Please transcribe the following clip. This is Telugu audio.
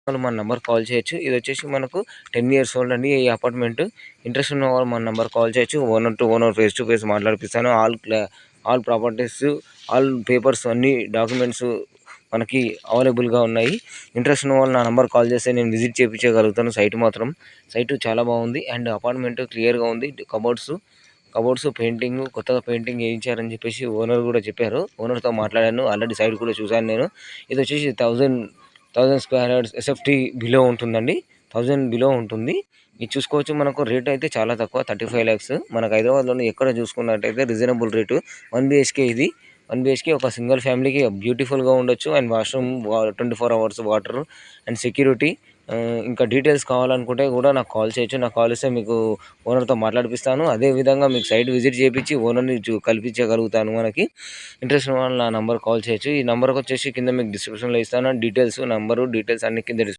వాళ్ళు మన నంబర్ కాల్ చేయొచ్చు. ఇది వచ్చేసి మనకు 10 ఇయర్స్ ఓల్డ్ అండి ఈ అపార్ట్మెంట్. ఇంట్రెస్ట్ ఉన్న వాళ్ళు మన నంబర్ కాల్ చేయొచ్చు. Owner to owner face to face మాట్లాడిపిస్తాను. ఆల్ ప్రాపర్టీస్ ఆల్ పేపర్స్ అన్ని డాక్యుమెంట్స్ మనకి అవైలబుల్గా ఉన్నాయి. ఇంట్రెస్ట్ ఉన్న వాళ్ళు నా నంబర్ కాల్ చేస్తే నేను విజిట్ చేయించగలుగుతాను. సైట్ చాలా బాగుంది అండ్ అపార్ట్మెంట్ క్లియర్గా ఉంది. కబోర్డ్స్ పెయింటింగ్ కొత్తగా పెయింటింగ్ వేయించారని చెప్పేసి ఓనర్ కూడా చెప్పారు. ఓనర్తో మాట్లాడాను. ఆల్రెడీ సైట్ కూడా చూశాను నేను. ఇది వచ్చేసి 1000 స్క్వేర్ యార్డ్స్ ఎస్ఎఫ్టీ బిలో ఉంటుందండి. 1000 బిలో ఉంటుంది. ఇది చూసుకోవచ్చు. మనకు రేట్ అయితే చాలా తక్కువ 35 lakhs. మనకు హైదరాబాద్లోనే ఎక్కడ చూసుకున్నట్టయితే రీజనబుల్ రేటు. 1 BHK ఇది. 1 BHK ఒక సింగిల్ ఫ్యామిలీకి బ్యూటిఫుల్గా ఉండొచ్చు. And washroom 24 hours water and security. ఇంకా డీటెయిల్స్ కావాలనుకుంటే కూడా నాకు కాల్ చేయొచ్చు. నాకు కాల్ చేస్తే మీకు ఓనర్తో మాట్లాడిపిస్తాను. అదేవిధంగా మీకు సైట్ విజిట్ చేయించి ఓనర్ని కల్పించగలుగుతాను. మనకి ఇంట్రెస్ట్ ఉన్న వాళ్ళు నా నంబర్ కాల్ చేయొచ్చు. ఈ నెంబర్కి వచ్చేసి కింద మీకు డిస్క్రిప్షన్లో ఇస్తాను. డీటెయిల్స్ అన్ని కింద